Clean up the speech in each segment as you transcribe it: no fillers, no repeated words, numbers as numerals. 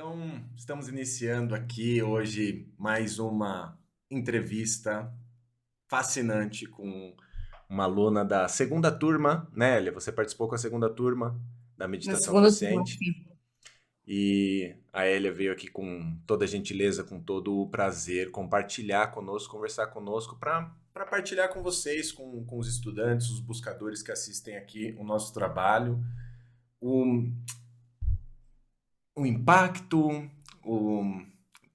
Então, estamos iniciando aqui hoje mais uma entrevista fascinante com uma aluna da segunda turma, né, Elia? Você participou com a segunda turma da Na meditação segunda turma, consciente sim. e a Elia veio aqui com toda a gentileza, com todo o prazer, compartilhar conosco, conversar conosco para partilhar com vocês, com os estudantes, os buscadores que assistem aqui o nosso trabalho, o, o impacto, o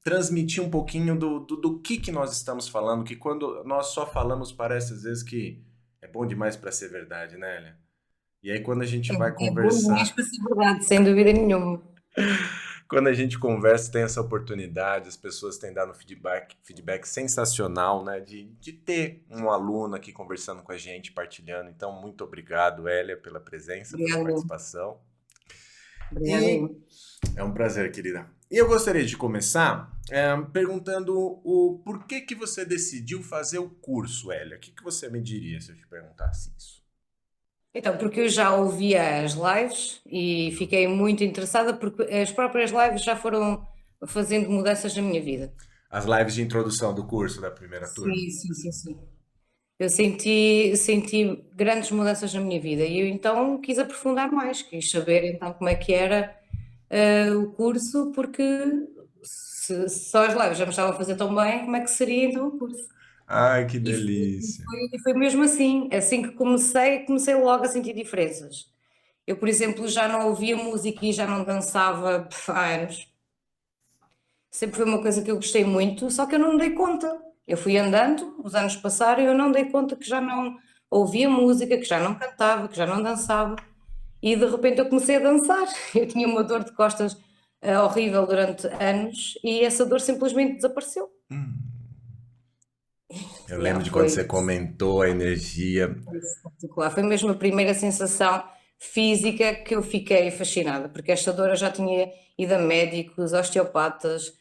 transmitir um pouquinho do que nós estamos falando, que quando nós só falamos parece às vezes que é bom demais para ser verdade, né, Elia? E aí quando a gente É, vai é bom demais conversar, para ser verdade, sem dúvida nenhuma. quando a gente conversa, tem essa oportunidade, as pessoas têm dado feedback sensacional, né, de ter um aluno aqui conversando com a gente, partilhando. Então, muito obrigado, Elia, pela presença, pela Obrigada, participação. obrigada E eu. é um prazer, querida. E eu gostaria de começar perguntando o porquê que você decidiu fazer o curso, Elia. O que você me diria se eu te perguntasse isso? Então, porque eu já ouvia as lives e fiquei muito interessada porque as próprias lives já foram fazendo mudanças na minha vida. As lives de introdução do curso da primeira turma. Sim, sim, sim, sim. Eu senti grandes mudanças na minha vida e eu então quis aprofundar mais, quis saber então como é que era o curso, porque se só as lives já me estavam a fazer tão bem, como é que seria então o curso? Ai, que E foi, delícia. e foi mesmo assim. Assim que comecei logo a sentir diferenças. Eu, por exemplo, já não ouvia música e já não dançava há anos. Sempre foi uma coisa que eu gostei muito, só que eu não me dei conta. Eu fui andando, os anos passaram e eu não dei conta que já não ouvia música, que já não cantava, que já não dançava. E de repente eu comecei a dançar. Eu tinha uma dor de costas horrível durante anos e essa dor simplesmente desapareceu. Eu Yeah, lembro de quando foi, você comentou a energia. foi espetacular. Foi mesmo a primeira sensação física que eu fiquei fascinada, porque esta dor eu já tinha ido a médicos, osteopatas,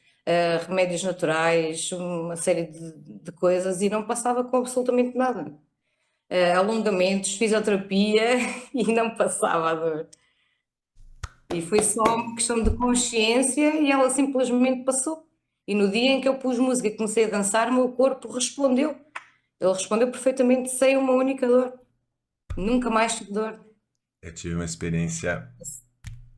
remédios naturais, uma série de coisas e não passava com absolutamente nada. Alongamentos, fisioterapia e não passava a dor. E foi só uma questão de consciência e ela simplesmente passou. E no dia em que eu pus música e comecei a dançar, o meu corpo respondeu. Ele respondeu perfeitamente sem uma única dor. Nunca mais tive dor. Eu tive uma experiência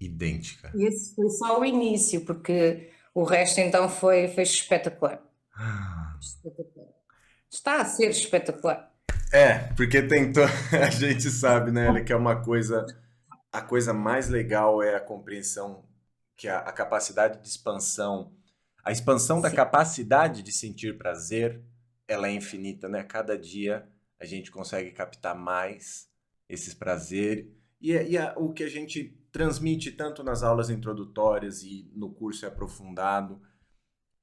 idêntica. E esse foi só o início, porque o resto então foi espetacular. Espetacular. Está a ser espetacular. Porque tentou, a gente sabe, né, Elia, que é uma coisa, a coisa mais legal é a compreensão que a capacidade de expansão, a expansão da Sim, capacidade de sentir prazer, ela é infinita, né? Cada dia a gente consegue captar mais esses prazeres o que a gente transmite tanto nas aulas introdutórias e no curso é aprofundado,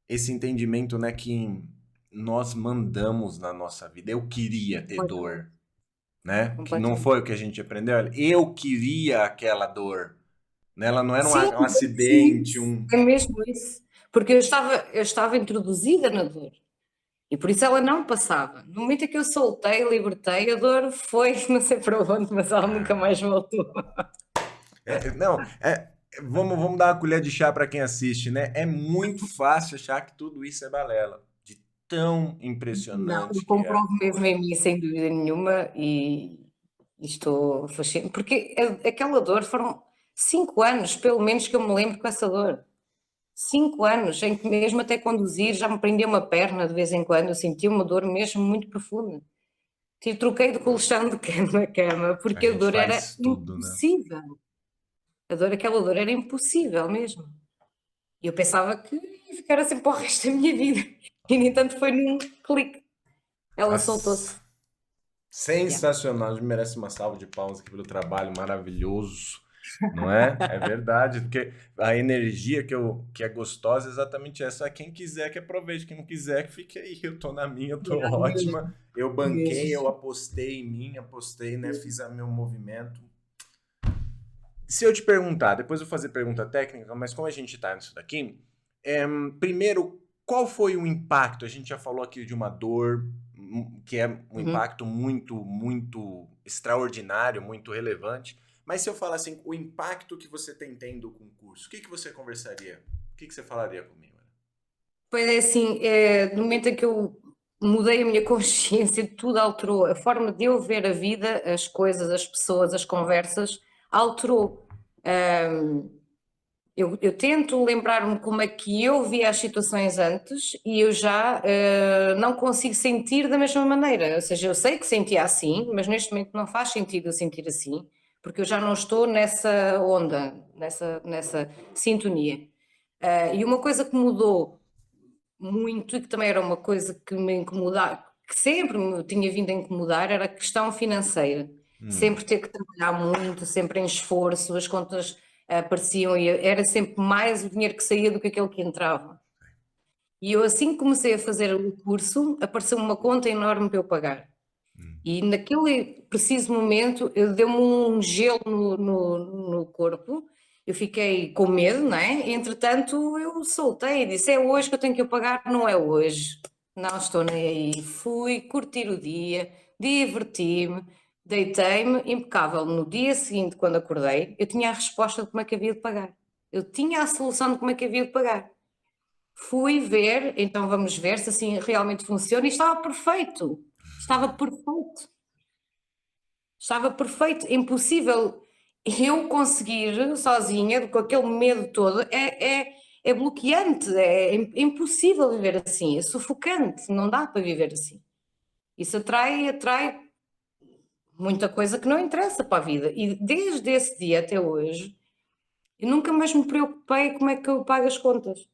esse entendimento, né, que nós mandamos na nossa vida. Eu queria ter completamente. dor, né? Que não Completamente. foi o que a gente aprendeu. Olha, eu queria aquela dor, né? Ela não era Sim, um é mesmo acidente, isso. É mesmo isso. Porque eu estava introduzida na dor. E por isso ela não passava. No momento em que eu soltei, libertei, a dor foi, não sei para onde, mas ela nunca mais voltou. Não, vamos dar uma colher de chá para quem assiste, né? É muito fácil achar que tudo isso é balela, de tão Não, eu impressionante que é. comprovo mesmo em mim, sem dúvida nenhuma, e estou fascinada. Porque aquela dor foram 5 anos, pelo menos, que eu me lembro com essa dor. 5 anos, em que mesmo até conduzir já me prendia uma perna de vez em quando, eu sentia uma dor mesmo muito profunda. Tipo, troquei de colchão de cama a cama, A porque a gente dor era faz tudo, né? impossível. Aquela dor era impossível mesmo. E eu pensava que ia ficar assim para o resto da minha vida. E, no entanto, foi num clique. Ela soltou-se. As- Yeah. Sensacional, a gente merece uma salva de palmas aqui pelo trabalho maravilhoso, não é? É verdade, porque a energia que é gostosa é exatamente essa. Quem quiser que aproveite, quem não quiser que fique aí. Eu tô na minha, eu tô Yeah, mesmo, ótima. Eu banquei, eu mesmo. apostei em mim, apostei, né? Fiz o meu movimento. Se eu te perguntar, depois eu vou fazer pergunta técnica, mas como a gente tá nisso daqui, primeiro, qual foi o impacto? A gente já falou aqui de uma dor, que é um Uhum. impacto muito, muito extraordinário, muito relevante. Mas se eu falar assim, o impacto que você tem tendo com o curso, o que você conversaria? que você falaria comigo? Pois é assim, no momento em que eu mudei a minha consciência, tudo alterou. A forma de eu ver a vida, as coisas, as pessoas, as conversas, alterou. Eu tento lembrar-me como é que eu via as situações antes e eu já não consigo sentir da mesma maneira. Ou seja, eu sei que sentia assim, mas neste momento não faz sentido eu sentir assim, porque eu já não estou nessa onda, nessa sintonia. E uma coisa que mudou muito e que também era uma coisa que me incomodava, que sempre me tinha vindo a incomodar, era a questão financeira. Sempre ter que trabalhar muito, sempre em esforço, as contas apareciam e era sempre mais o dinheiro que saía do que aquele que entrava. E eu assim que comecei a fazer o curso, apareceu uma conta enorme para eu pagar. E naquele preciso momento, eu deu-me um gelo no corpo, eu fiquei com medo, não é? Entretanto, eu soltei, disse: é hoje que eu tenho que o pagar, não é hoje. Não estou nem aí. Fui curtir o dia, diverti-me, deitei-me, impecável. No dia seguinte, quando acordei, eu tinha a resposta de como é que havia de pagar. Eu tinha a solução de como é que havia de pagar. Fui ver, então vamos ver se assim realmente funciona, e estava perfeito. Estava perfeito. Estava perfeito, impossível eu conseguir sozinha, com aquele medo todo, é bloqueante, é impossível viver assim, é sufocante, não dá para viver assim. Isso atrai muita coisa que não interessa para a vida. E desde esse dia até hoje, eu nunca mais me preocupei como é que eu pago as contas.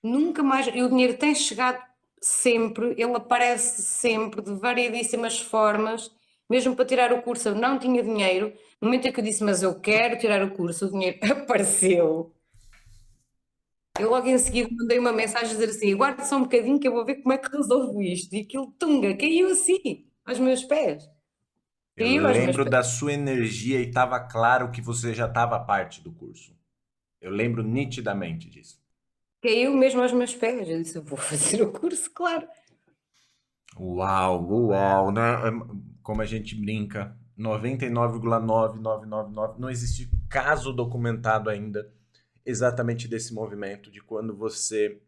Nunca mais, e o dinheiro tem chegado sempre, ele aparece sempre de variedíssimas formas, mesmo para tirar o curso eu não tinha dinheiro, no momento em que eu disse, mas eu quero tirar o curso, o dinheiro apareceu. Eu logo em seguida mandei uma mensagem a dizer assim, aguarde só um bocadinho que eu vou ver como é que resolvo isto, e aquilo, tunga, caiu assim, aos meus pés, Eu caiu aos meus lembro pés, da sua energia e estava claro que você já estava parte do curso. Eu lembro nitidamente disso. caiu mesmo aos meus pés, eu disse, eu vou fazer o curso, claro. Uau, uau, né? Como a gente brinca, 99,9999 não existe caso documentado ainda exatamente desse movimento, de quando você.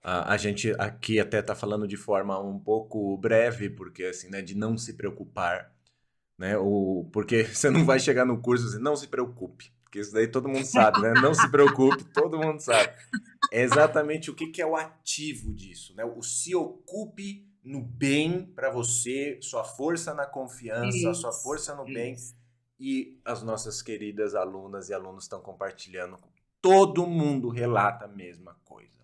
A gente aqui até está falando de forma um pouco breve, porque assim, né, de não se preocupar, né? Porque você não vai chegar no curso assim, não se preocupe, porque isso daí todo mundo sabe, né? Não se preocupe, todo mundo sabe. É exatamente o que que é o ativo disso, né? O se ocupe no bem para você, sua força na confiança, sua Isso, força no bem. isso. E as nossas queridas alunas e alunos estão compartilhando. Todo mundo relata a mesma coisa.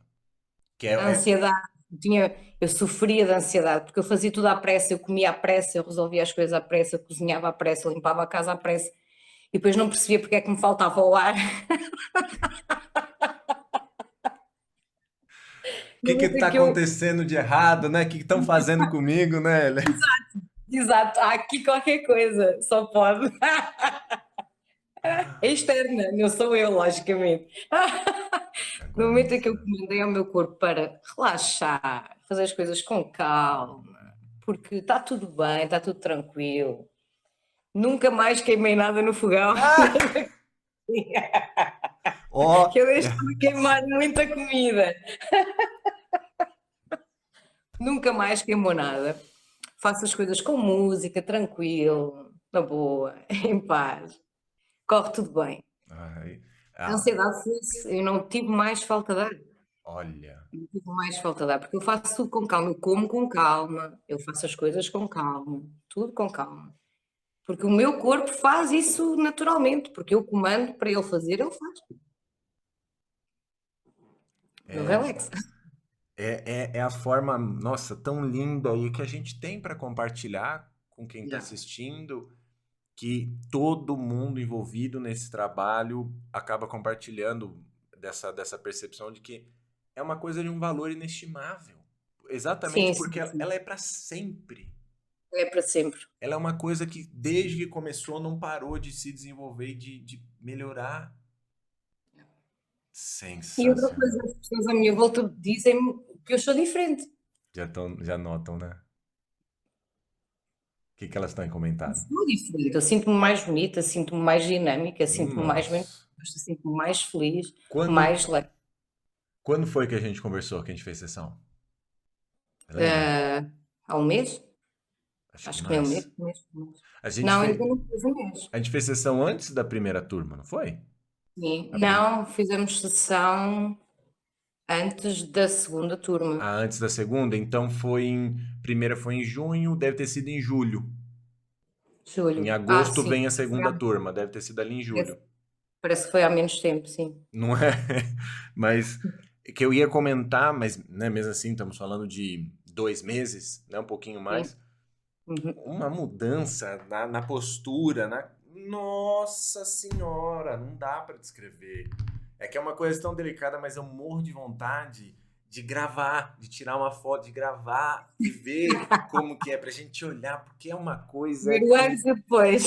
Que A ansiedade, eu sofria de ansiedade, porque eu fazia tudo à pressa, eu comia à pressa, eu resolvia as coisas à pressa, eu cozinhava à pressa, eu limpava a casa à pressa, e depois não percebia porque é que me faltava o ar. o que No que momento está em que eu, acontecendo de errado, né? O que estão fazendo comigo, né? exato, há aqui qualquer coisa, só pode. É externa, não sou eu, logicamente. No momento em que eu comandei ao meu corpo para relaxar, fazer as coisas com calma, porque está tudo bem, está tudo tranquilo. Nunca mais queimei nada no fogão, nem Ah! na cozinha, que Ó, eu deixo-me queimar muita comida. Nunca mais queimou nada. Faço as coisas com música, tranquilo, na boa, em paz. Corre tudo bem. ai, A ah, ansiedade foi-se, eu não tive mais falta de ar. olha, Não tive mais falta de ar, porque eu faço tudo com calma, eu como com calma, eu faço as coisas com calma, tudo com calma. Porque o meu corpo faz isso naturalmente, porque eu comando para ele fazer, ele faz. No é, relax. é a forma, nossa, tão linda aí que a gente tem para compartilhar com quem está Yeah. assistindo, que todo mundo envolvido nesse trabalho acaba compartilhando dessa percepção de que é uma coisa de um valor inestimável. Exatamente Sim, sim, porque sim. ela é para sempre. É para sempre. Ela é uma coisa que, desde que começou, não parou de se desenvolver e de melhorar. E outra Sensacional. coisa, as pessoas à minha volta dizem-me que eu sou diferente. Já notam, né? que elas têm comentado? Muito diferente. Eu sinto-me mais bonita, sinto-me mais dinâmica, sinto-me mais bem Nossa. disposta, sinto-me mais feliz, Quando, mais leve. quando foi que a gente conversou, que a gente fez sessão? Você lembra? Ah, há um mês? Acho que Acho que foi um mês, mais. um mês, um mês. A gente Não, ainda fez, não fiz um mês. a gente fez sessão antes da primeira turma, não foi? Sim. A prim- Não, fizemos sessão antes da segunda turma. Antes da segunda, então primeira foi em junho, deve ter sido em julho. Em Julho. Ah, agosto sim. vem a segunda turma, deve ter sido ali em julho. Parece que foi há menos tempo, sim. Não é? Mas que eu ia comentar, mas né, mesmo assim, estamos falando de 2 meses, né, um pouquinho Sim. mais. Uhum. Uma mudança na postura, Nossa Senhora, não dá para descrever. É que é uma coisa tão delicada, mas eu morro de vontade de gravar, de tirar uma foto, de gravar e ver como que é pra gente olhar, porque é uma coisa Primeiro ano que depois.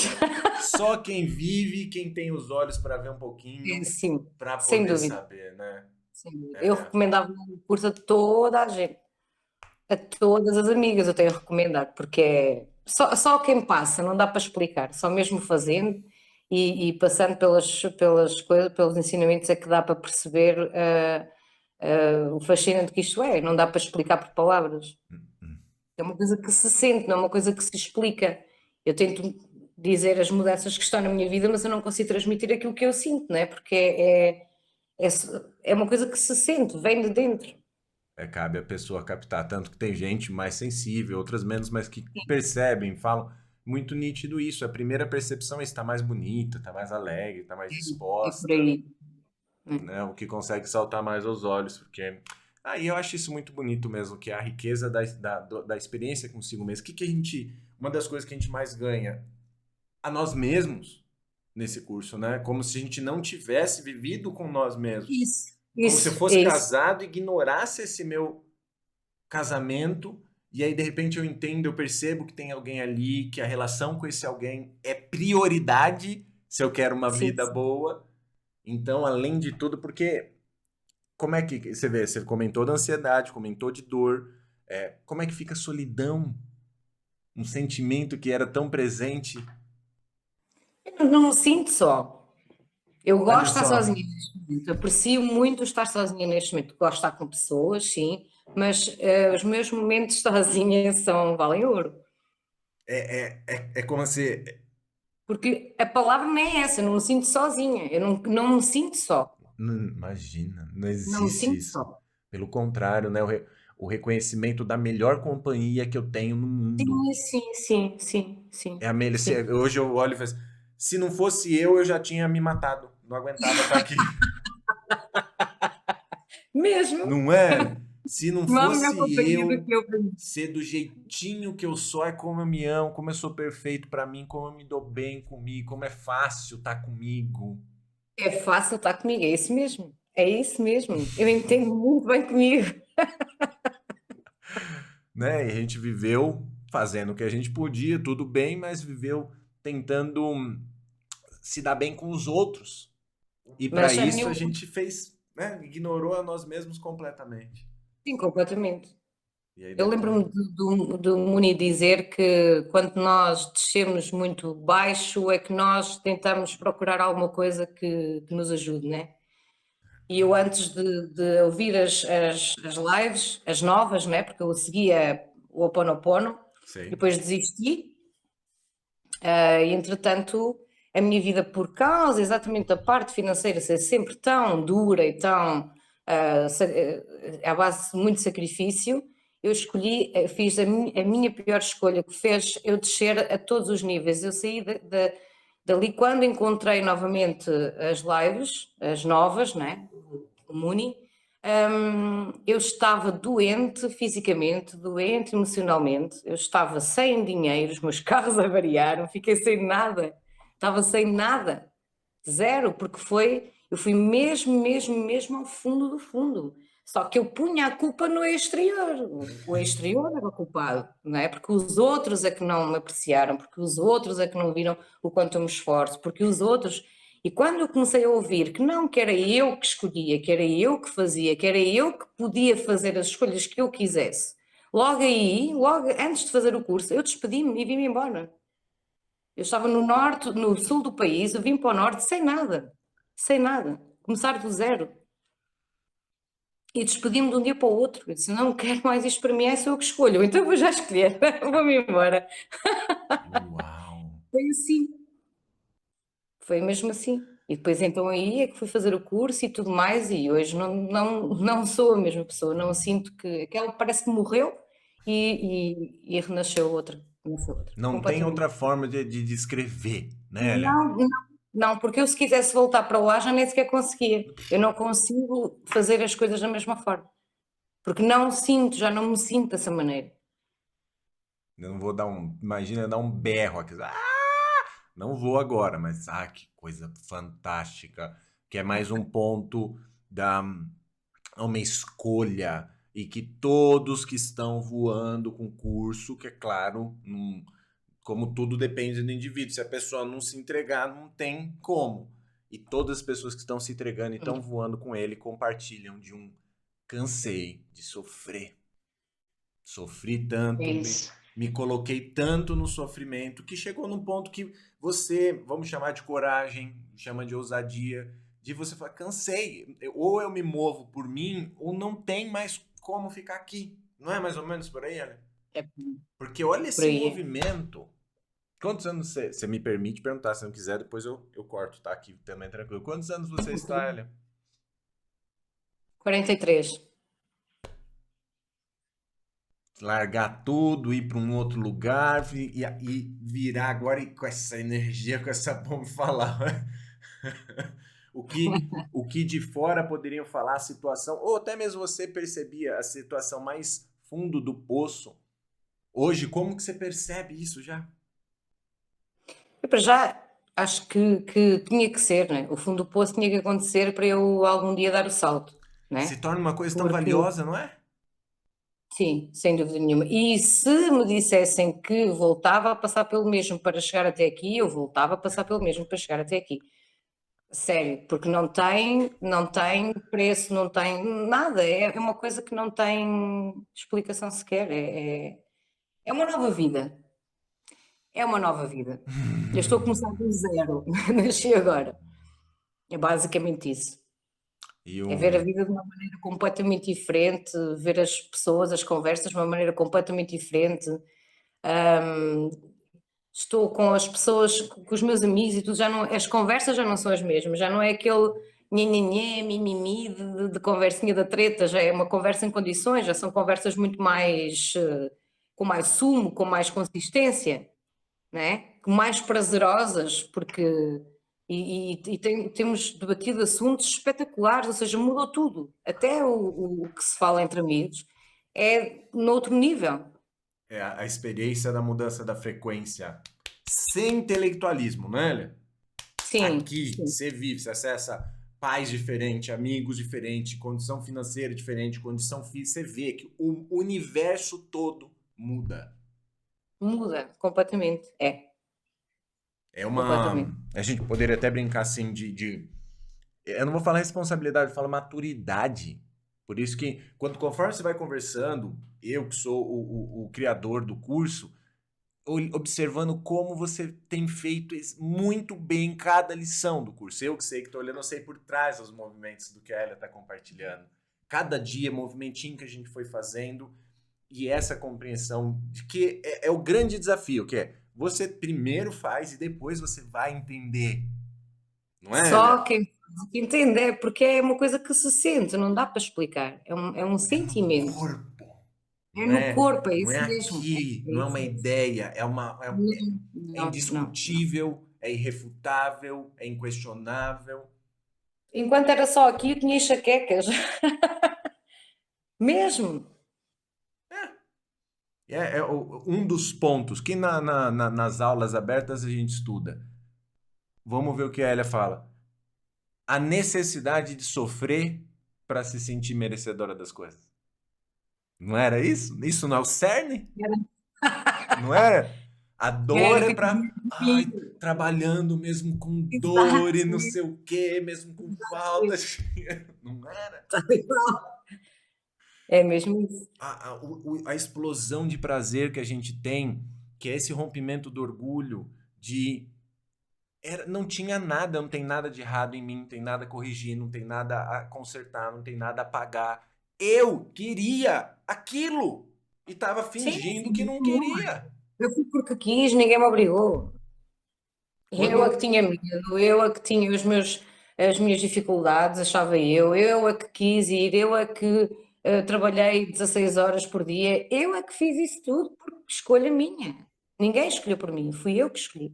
só quem vive, quem tem os olhos para ver um Sim, pouquinho, sim, para sem poder dúvida. saber, né? Sem dúvida. Eu É, recomendava o curso a toda a gente, a todas as amigas eu tenho recomendado, porque é só quem passa, não dá para explicar, só mesmo fazendo e passando pelas coisas, pelos ensinamentos é que dá para perceber o fascinante que isto é, não dá para explicar por palavras. É uma coisa que se sente, não é uma coisa que se explica. Eu tento dizer as mudanças que estão na minha vida, mas eu não consigo transmitir aquilo que eu sinto, não é? Porque é, é uma coisa que se sente, vem de dentro. cabe a pessoa captar, tanto que tem gente mais sensível, outras menos, mas que percebem, falam muito nítido isso. A primeira percepção é estar mais bonita, está mais alegre, está mais É por disposta, aí. Né? né? O que consegue saltar mais aos olhos, porque aí eu acho isso muito bonito mesmo, que é a riqueza da experiência consigo mesmo. O que a gente, uma das coisas que a gente mais ganha a nós mesmos nesse curso, né? Como se a gente não tivesse vivido com nós mesmos. Como se eu Isso, fosse é isso. casado e ignorasse esse meu casamento, e aí de repente eu entendo, eu percebo que tem alguém ali, que a relação com esse alguém é prioridade se eu quero uma Sim, vida sim. boa. Então, além de tudo, porque como é que você vê? Você comentou da ansiedade, comentou de dor, como é que fica a solidão? Um sentimento que era tão presente. Eu não me sinto só. Eu gosto Olha de estar só, sozinha neste momento. Eu aprecio muito estar sozinha neste momento. Gosto de estar com pessoas, sim, mas os meus momentos sozinha valem ouro. é como se. Porque a palavra não é essa, eu não me sinto sozinha. Eu não me sinto só. Imagina, não Não me existe sinto isso. só. Pelo contrário, né? O reconhecimento da melhor companhia que eu tenho no mundo. Sim, sim, sim, sim, sim, É a melhor. sim. Hoje eu olho e falo assim, se não fosse eu já tinha me matado. Não aguentava estar aqui. Mesmo, Não é? Se não não há melhor fosse companhia do eu que eu para mim. ser do jeitinho que eu sou, é como eu me amo, como eu sou perfeito pra mim, como eu me dou bem comigo, como é fácil estar comigo, É fácil estar comigo, é isso mesmo. É isso mesmo. Eu entendo muito bem comigo. né? E a gente viveu fazendo o que a gente podia, tudo bem, mas viveu tentando se dar bem com os outros. E para Mas a isso minha, a gente fez, né? Ignorou a nós mesmos completamente. sim, completamente. E aí Eu depois. lembro-me do Muni dizer que quando nós descemos muito baixo é que nós tentamos procurar alguma coisa que nos ajude, né? E eu antes de ouvir as lives, as novas, né? Porque eu seguia o Ho Oponopono e Sei. depois desisti. E entretanto, a minha vida, por causa exatamente da parte financeira ser sempre tão dura e tão à base de muito sacrifício, eu escolhi, fiz a minha pior escolha, que fez eu descer a todos os níveis. Eu saí dali quando encontrei novamente as lives, as novas, né? O Muni. Eu estava doente fisicamente, doente emocionalmente, eu estava sem dinheiro, os meus carros avariaram, fiquei sem nada, estava sem nada, zero, porque eu fui mesmo, mesmo, mesmo ao fundo do fundo. Só que eu punha a culpa no exterior, o exterior era o culpado, não é? Porque os outros é que não me apreciaram, porque os outros é que não viram o quanto eu me esforço, porque os outros. E quando eu comecei a ouvir que não, que era eu que escolhia, que era eu que fazia, que era eu que podia fazer as escolhas que eu quisesse, Logo aí, logo antes de fazer o curso, eu despedi-me e vim-me embora. Eu estava no norte, no sul do país, eu vim para o norte sem nada, começar do zero. E despedi-me de um dia para o outro. Eu disse: não quero mais isto para mim, é só eu que escolho. Então eu vou já escolher, vou-me embora. Uau! Foi assim, foi mesmo assim. E depois então aí é que fui fazer o curso e tudo mais, e hoje não sou a mesma pessoa, não sinto que aquela parece que morreu e renasceu outra, nasceu outra, Não tem completamente. outra forma de descrever, né, Elia? Não, não, não, porque eu se quisesse voltar para lá já nem sequer conseguia. Eu não consigo fazer as coisas da mesma forma, porque não sinto, já não me sinto dessa maneira. Eu não vou dar um. Imagina dar um berro aqui. Não vou agora, mas que coisa fantástica. Que é mais um ponto da uma escolha. E que todos que estão voando com curso, que é claro, como tudo depende do indivíduo. Se a pessoa não se entregar, não tem como. E todas as pessoas que estão se entregando e estão voando com ele compartilham de um cansei de sofrer. Sofri É tanto, isso. me coloquei tanto no sofrimento que chegou num ponto que você, vamos chamar de coragem, chama de ousadia, de você falar, cansei, ou eu me movo por mim, ou não tem mais como ficar aqui. Não é mais ou menos por aí, Ana? É Porque olha por esse aí. movimento. Quantos anos você me permite perguntar? Se não quiser, depois eu corto, tá? Aqui também tranquilo. Quantos anos você está, Elia? 43. Largar tudo, ir para um outro lugar e virar agora com essa energia, com essa bomba falar. O que de fora poderiam falar a situação, ou até mesmo você percebia a situação mais fundo do poço. Hoje, como que você percebe isso já? Eu para já acho que tinha que ser, né? O fundo do poço tinha que acontecer para eu algum dia dar o salto, Se né? torna uma coisa tão Porque valiosa, não é? sim, sem dúvida nenhuma. E se me dissessem que voltava a passar pelo mesmo para chegar até aqui, eu voltava a passar pelo mesmo para chegar até aqui. Sério, porque não tem preço, não tem nada, é uma coisa que não tem explicação sequer, é uma nova vida, é uma nova vida. Eu estou a começar do zero, nasci agora, é basicamente isso. E É ver a o vida de uma maneira completamente diferente, ver as pessoas, as conversas de uma maneira completamente diferente. Hum, Estou com as pessoas, com os meus amigos e tudo, já não, as conversas já não são as mesmas, já não é aquele nhenhenhé, mimimi de conversinha da treta, já é uma conversa em condições, já são conversas muito mais, com mais sumo, com mais consistência, né? Mais prazerosas, porque temos debatido assuntos espetaculares, ou seja, mudou tudo, até o que se fala entre amigos é noutro nível. é a experiência da mudança da frequência sem intelectualismo, né, Elia? Sim, Aqui sim, você vive, você acessa pais diferentes, amigos diferentes, condição financeira diferente, condição física, você vê que o universo todo muda. muda completamente, É uma. completamente. A gente poderia até brincar assim eu não vou falar responsabilidade, eu falo maturidade. Por isso que, conforme você vai conversando, eu que sou o criador do curso, observando como você tem feito muito bem cada lição do curso. Eu que sei que estou olhando, eu sei por trás dos movimentos do que a Elia está compartilhando. Cada dia, movimentinho que a gente foi fazendo e essa compreensão de que é o grande desafio, que é você primeiro faz e depois você vai entender. Não é, Só Elia? quem entender, porque é uma coisa que se sente, não dá para explicar. É um É no sentimento, corpo, é não no é? corpo, é Não é isso mesmo. aqui, É não é isso uma mesmo. ideia, é Não, não, não. indiscutível, é irrefutável, é inquestionável. Enquanto era só aqui, eu tinha enxaquecas. Mesmo. Um dos pontos que nas aulas abertas a gente estuda. Vamos ver o que a Elia fala. A necessidade de sofrer para se sentir merecedora das coisas. Não era isso? Isso não é o cerne? Era, Não era? A dor era o é que eu dizia para, de ai, mim. trabalhando mesmo com dor e Exato, não sei o quê, mesmo com falta de dinheiro. Não era? exato. É mesmo isso. A explosão de prazer que a gente tem, que é esse rompimento do orgulho, de não tinha nada, não tem nada de errado em mim, não tem nada a corrigir, não tem nada a consertar, não tem nada a pagar. Eu queria aquilo e tava Sim, fingindo que sim, não não. queria. Eu fui porque quis, ninguém me obrigou. Eu é que Quando tinha medo, eu é que tinha as minhas dificuldades, achava eu é que quis ir, eu é que trabalhei 16 horas por dia, eu é que fiz isso tudo por escolha minha. Ninguém escolheu por mim, fui eu que escolhi.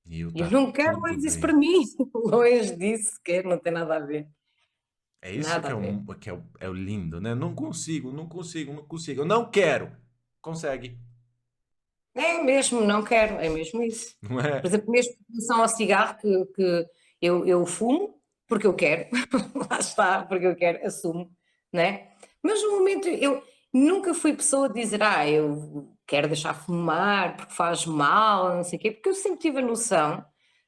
e eu E eu tá não quero tudo mais isso para bem. mim, longe disso, quer, não tem nada a ver, É isso nada que a ver. é o lindo, né? Não consigo, não consigo, não consigo. Eu não quero. Consegue, É mesmo, não quero, é mesmo isso. não Por é? exemplo, mesmo em relação ao cigarro, que eu fumo porque eu quero, lá está, porque eu quero, assumo, né? Mas no momento eu nunca fui pessoa de dizer, eu quero deixar fumar porque faz mal, não sei o quê, porque eu sempre tive a noção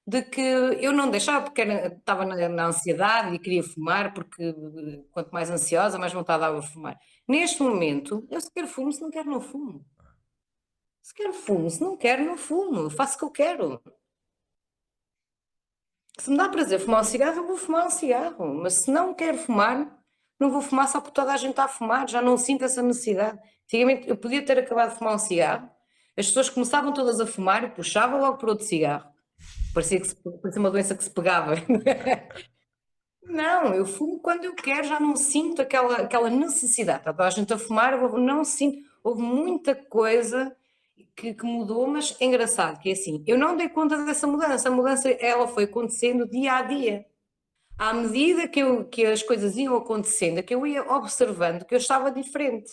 de que eu não deixava porque estava na ansiedade e queria fumar, porque quanto mais ansiosa, mais vontade dava de fumar. Neste momento, eu se quero fumo, se não quero, não fumo. Se quero fumo, se não quero, não fumo, eu faço o que eu quero. Se me dá prazer fumar um cigarro, eu vou fumar um cigarro, mas se não quero fumar, não vou fumar só porque toda a gente está a fumar, já não sinto essa necessidade. Antigamente eu podia ter acabado de fumar um cigarro, as pessoas começavam todas a fumar e puxava logo por outro cigarro. Parecia uma doença que se pegava. Não, eu fumo quando eu quero, já não sinto aquela necessidade. Está toda a gente a fumar, eu não sinto. Houve muita coisa que mudou, mas é engraçado que é assim, eu não dei conta dessa mudança, a mudança ela foi acontecendo dia a dia. À medida que as coisas iam acontecendo, que eu ia observando que eu estava diferente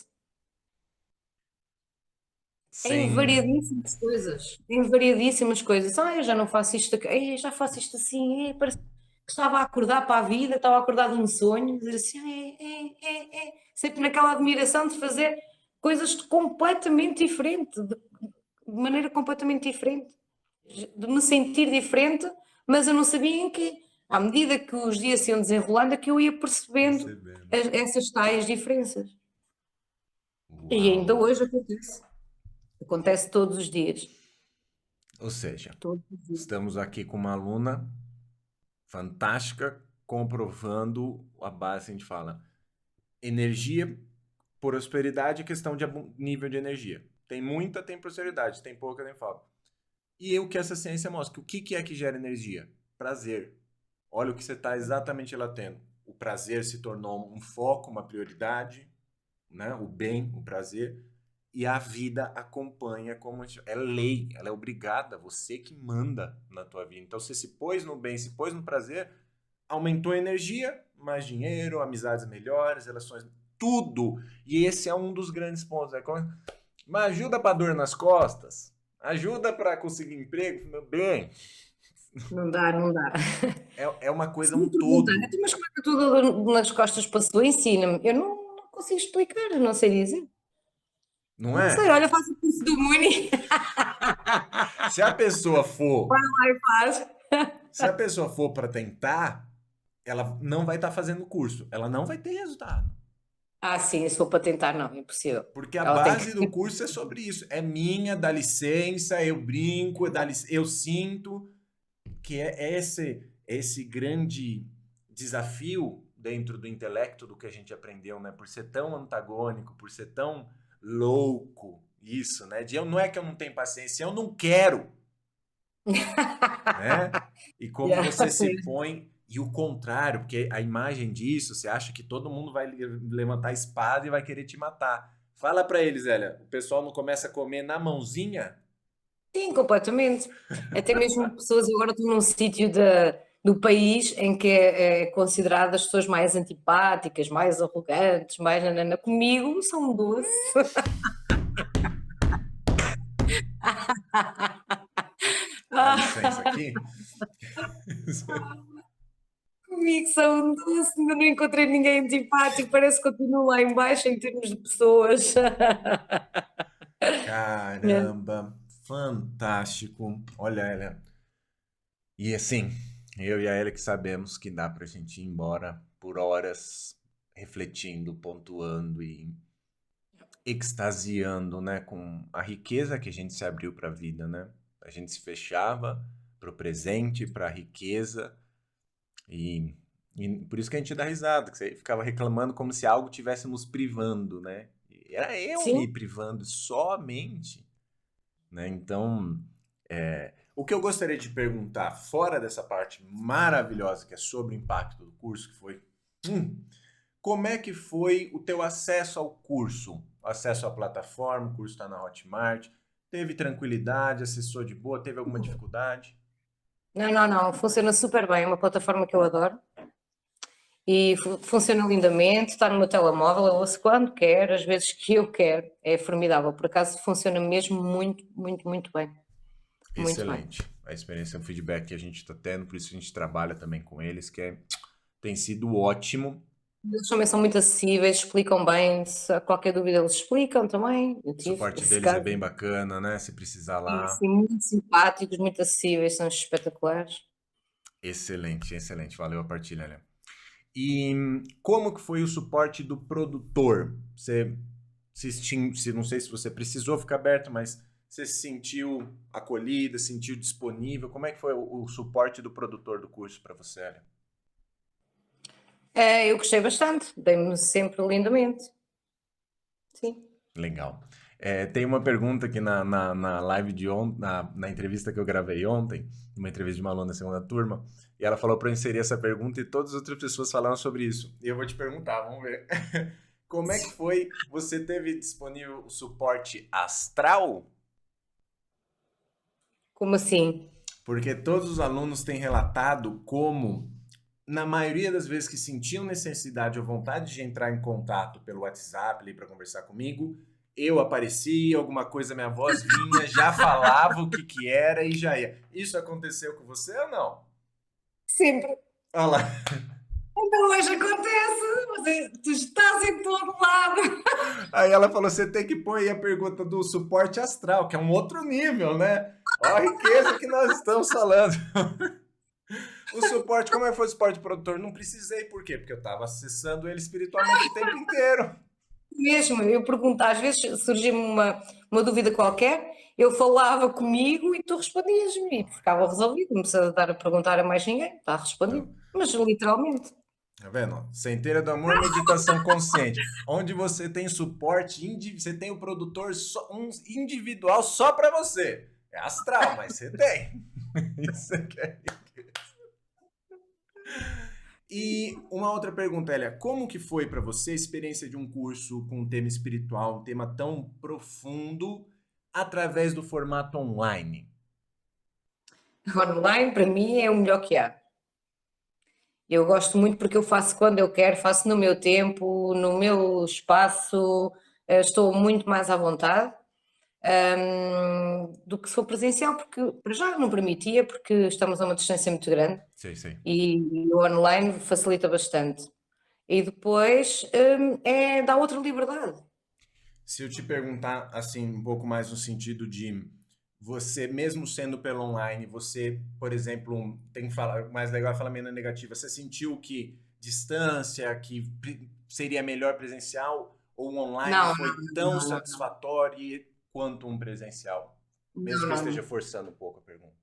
Sem. em variedíssimas coisas. Eu já não faço isto, já faço isto assim, parece que estava a acordar para a vida, estava a acordar de um sonho, dizer assim, sempre naquela admiração de fazer coisas completamente diferentes, de maneira completamente diferente, de me sentir diferente, mas eu não sabia em quê. À medida que os dias se iam desenrolando, é que eu ia percebendo Percebendo. essas tais diferenças. E ainda Uau! hoje acontece. Acontece todos os dias. Ou seja, Todos os dias. estamos aqui com uma aluna fantástica comprovando a base que a gente fala. Energia, prosperidade é questão de nível de energia. Tem muita, tem prosperidade. Tem pouca, tem falta. E o que essa ciência mostra? O que é que gera energia? Prazer. Olha o que você está exatamente lá tendo. O prazer se tornou um foco, uma prioridade, né? O bem, o prazer. E a vida acompanha como é lei, ela é obrigada, você que manda na tua vida. Então você se pôs no bem, se pôs no prazer, aumentou a energia, mais dinheiro, amizades melhores, relações, tudo. E esse é um dos grandes pontos. Mas ajuda para dor nas costas, ajuda para conseguir emprego, meu bem. Não dá, não dá. É uma coisa, Se me um perguntar, todo, mas como é que a tua dor nas costas passou? Ensina-me. Eu não consigo explicar, eu não sei dizer. não Não sei, é? olha, faço o curso do Muni, Se a pessoa for, vai lá e faz. se a pessoa for para tentar, ela não vai estar fazendo o curso, ela não vai ter resultado. Sim, se for para tentar, não, é impossível. Porque a Ela tem que. base do curso é sobre isso. É minha, dá licença, eu brinco, eu sinto que é esse grande desafio dentro do intelecto do que a gente aprendeu, né? Por ser tão antagônico, por ser tão louco, isso, né? Não é que eu não tenho paciência, eu não quero, né? E como Yeah. você se põe e o contrário, porque a imagem disso, você acha que todo mundo vai levantar a espada e vai querer te matar. Fala pra eles, Zélia, o pessoal não começa a comer na mãozinha? Sim, completamente. Até mesmo pessoas, eu agora estou num sítio do país em que é considerado as pessoas mais antipáticas, mais arrogantes, mais nanana. Comigo são doce. Dá Ah, licença aqui. comigo são doce, ainda não encontrei ninguém antipático, parece que continuo lá em baixo em termos de pessoas. É. Caramba, fantástico. Olha, ela. E assim, eu e a Ela que sabemos que dá pra gente ir embora por horas, refletindo, pontuando e extasiando, né, com a riqueza que a gente se abriu para a vida, né? A gente se fechava para o presente, para a riqueza e, e por isso que a gente dá risada, que você ficava reclamando como se algo tivesse nos privando, né? E era eu me Sim, privando somente, né? Então, o que eu gostaria de perguntar, fora dessa parte maravilhosa que é sobre o impacto do curso, que foi como é que foi o teu acesso ao curso? Acesso à plataforma, o curso está na Hotmart. Teve tranquilidade, acessou de boa, teve alguma dificuldade? não, funciona super bem, é uma plataforma que eu adoro e funciona lindamente, está no meu telemóvel, eu ouço quando quero, às vezes que eu quero, é formidável, por acaso funciona mesmo muito, muito, muito bem, muito bem. Excelente. A experiência, o feedback que a gente está tendo, por isso a gente trabalha também com eles, tem sido ótimo. Eles também são muito acessíveis, explicam bem, se há qualquer dúvida eles explicam também, eu O tive suporte esse deles é caso, bem bacana, né? Se precisar e lá. assim, muito simpáticos, muito acessíveis, são espetaculares. Excelente, excelente. Valeu a partilha, Léo. E como que foi o suporte do produtor? Não sei se você precisou ficar aberto, mas você se sentiu acolhida, se sentiu disponível? Como é que foi o suporte do produtor do curso para você, Elia? Eu gostei bastante, dei-me sempre lindamente, sim. Legal. Tem uma pergunta aqui na live de ontem, na entrevista que eu gravei ontem, uma entrevista de uma aluna da segunda turma, e ela falou para eu inserir essa pergunta e todas as outras pessoas falaram sobre isso. E eu vou te perguntar, vamos ver. Como é que foi? Você teve disponível o suporte astral? Como assim? Porque todos os alunos têm relatado como, na maioria das vezes que sentiam necessidade ou vontade de entrar em contato pelo WhatsApp ali para conversar comigo, eu aparecia, alguma coisa, minha voz vinha, já falava o que que era e já ia. Isso aconteceu com você ou não? Sempre. Olha lá. Então hoje acontece, tu estás em todo lado. Aí ela falou: você tem que pôr aí a pergunta do suporte astral, que é um outro nível, né? Olha a riqueza que nós estamos falando. O suporte, como é que foi o suporte produtor? Não precisei, por quê? Porque eu estava acessando ele espiritualmente o tempo inteiro. Mesmo, eu pergunto, às vezes surgia-me uma dúvida qualquer, eu falava comigo e tu respondias-me e ficava resolvido, não precisa dar a perguntar a mais ninguém, está respondido. Então, Mas literalmente. tá vendo? Centeira do Amor, meditação consciente. Onde você tem suporte, você tem o produtor um individual só para você. É astral, mas você tem. Isso aqui é. E uma outra pergunta, Elia, como que foi para você a experiência de um curso com um tema espiritual, um tema tão profundo, através do formato online? Online, para mim, é o melhor que há. Eu gosto muito porque eu faço quando eu quero, faço no meu tempo, no meu espaço, estou muito mais à vontade, do que se for presencial, porque para já não permitia, porque estamos a uma distância muito grande Sei, sei. e o online facilita bastante. E depois, dá outra liberdade. Se eu te perguntar assim um pouco mais no sentido de você, mesmo sendo pelo online, você, por exemplo, tem que falar mais legal, falar menos negativa. Você sentiu que distância, que seria melhor presencial ou o online Não, foi tão satisfatório quanto um presencial? Mesmo não, que eu não, esteja não. forçando um pouco a pergunta.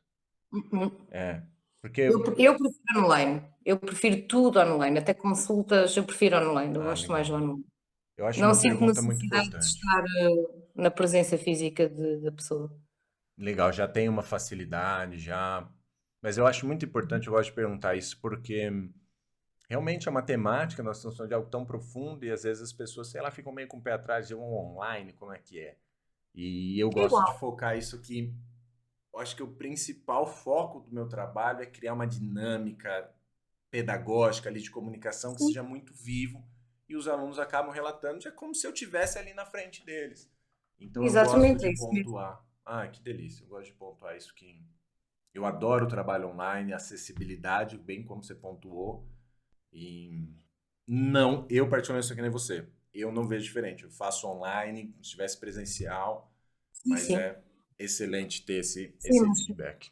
Uhum. É, porque Eu prefiro online. Eu prefiro tudo online, até consultas, eu prefiro online, eu gosto mais legal. do online. Eu acho Não uma sinto pergunta muito necessidade de importante. estar, na presença física da pessoa. Legal, já tem uma facilidade, já. Mas eu acho muito importante, eu gosto de perguntar isso, porque realmente é uma temática, nós estamos falando de algo tão profundo e às vezes as pessoas, sei lá, ficam meio com o pé atrás de um online, como é que é? E eu É gosto de igual. focar isso que eu acho que o principal foco do meu trabalho é criar uma dinâmica pedagógica ali de comunicação que Sim, seja muito vivo e os alunos acabam relatando, é como se eu tivesse ali na frente deles. Então eu gosto exatamente, de é isso mesmo. pontuar. Ah, que delícia, eu gosto de pontuar isso que eu adoro o trabalho online, a acessibilidade, bem como você pontuou. E não, eu particularmente sou que nem você. Eu não vejo diferente. Eu faço online, como se estivesse presencial, Sim, mas sim. é excelente ter Sim, esse mas feedback.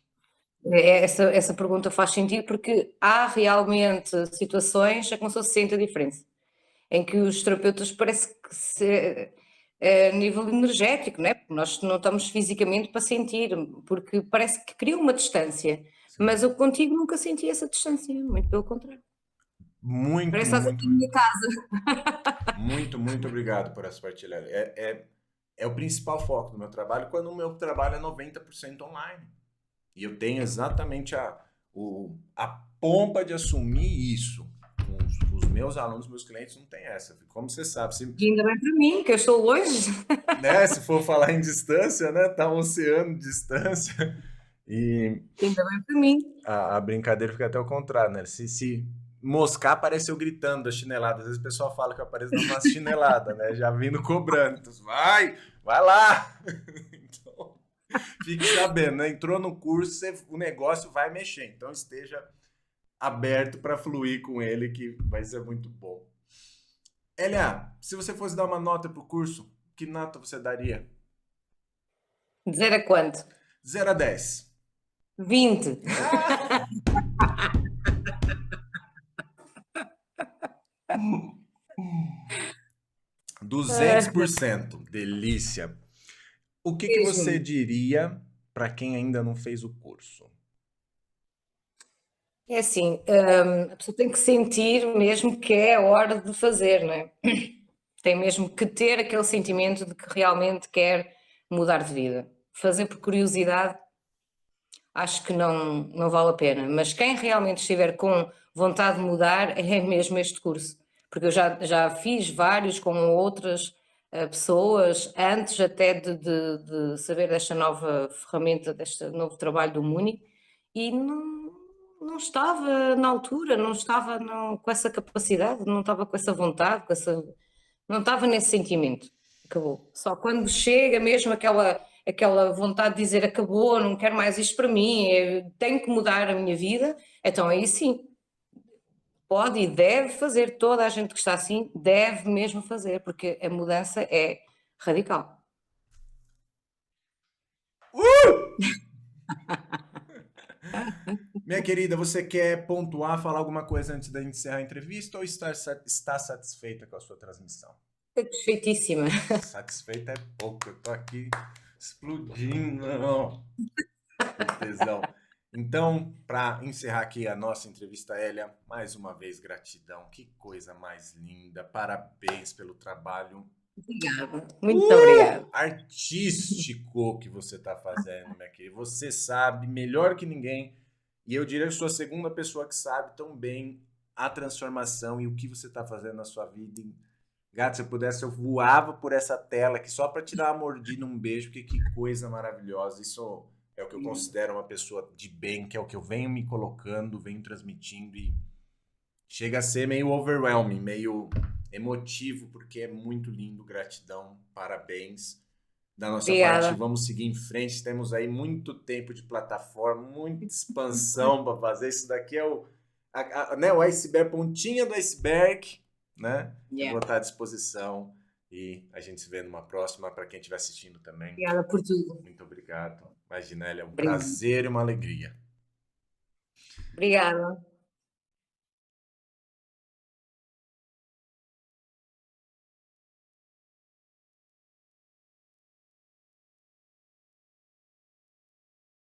essa pergunta faz sentido porque há realmente situações em que uma pessoa se sente a diferença. em que os terapeutas parece que a nível energético, não é? Porque nós não estamos fisicamente para sentir, porque parece que cria uma distância, Sim. mas eu contigo nunca senti essa distância, muito pelo contrário. Muito, Parece que estás muito, aqui na minha casa. muito, muito obrigado por essa partilha. É o principal foco do meu trabalho, quando o meu trabalho é 90% online. E eu tenho exatamente a pompa de assumir isso. Com os meus alunos, meus clientes, não tem essa. Como você sabe, E ainda bem para mim, que eu estou longe. né, se for falar em distância, né, tá um oceano de distância. E Ainda bem para mim. a brincadeira fica até o contrário, né? Se moscar, aparece eu gritando da chinelada. Às vezes o pessoal fala que eu apareço dando uma chinelada, né? Já vindo cobrando. Então, vai lá! Então, fique sabendo, né? Entrou no curso, o negócio vai mexer. Então esteja aberto para fluir com ele, que vai ser muito bom. Elia, se você fosse dar uma nota pro curso, que nota você daria? Dizer a quanto? 0 a 10. 20. Ah! 200%. Delícia. O que você Mesmo. diria para quem ainda não fez o curso? É assim, a pessoa tem que sentir mesmo que é a hora de fazer, não é? Tem mesmo que ter aquele sentimento de que realmente quer mudar de vida. Fazer por curiosidade, acho que não vale a pena. Mas quem realmente estiver com vontade de mudar, é mesmo este curso. Porque eu já fiz vários com outras pessoas, antes até de saber desta nova ferramenta, deste novo trabalho do Muni, e não estava na altura, não estava com essa capacidade, não estava com essa vontade, não estava nesse sentimento. Acabou. Só quando chega mesmo aquela vontade de dizer acabou, não quero mais isto para mim, tenho que mudar a minha vida, então aí sim, pode e deve fazer. Toda a gente que está assim deve mesmo fazer, porque a mudança é radical. Minha querida, você quer pontuar, falar alguma coisa antes da gente encerrar a entrevista ou está satisfeita com a sua transmissão? Satisfeitíssima. Satisfeita é pouco, eu tô aqui explodindo de tesão. Então, para encerrar aqui a nossa entrevista, Elia, mais uma vez gratidão, que coisa mais linda, parabéns pelo trabalho Obrigada. Muito obrigada. artístico que você está fazendo, minha querida. Você sabe melhor que ninguém, e eu diria que sou a segunda pessoa que sabe tão bem a transformação e o que você está fazendo na sua vida. Gato, se eu pudesse, eu voava por essa tela aqui só para te dar uma mordida, um beijo, porque que coisa maravilhosa. Isso é o que eu considero uma pessoa de bem, que é o que eu venho me colocando, venho transmitindo e chega a ser meio overwhelming, meio emotivo, porque é muito lindo. Gratidão, parabéns. Da nossa parte, Obrigada. vamos seguir em frente. Temos aí muito tempo de plataforma, muita expansão para fazer. Isso daqui é né, o iceberg, pontinha do iceberg, né? Eu Yeah. vou estar à disposição e a gente se vê numa próxima. Para quem estiver assistindo também, Obrigada por tudo. muito obrigado. Imagina, é um Obrigada. prazer e uma alegria. Obrigada.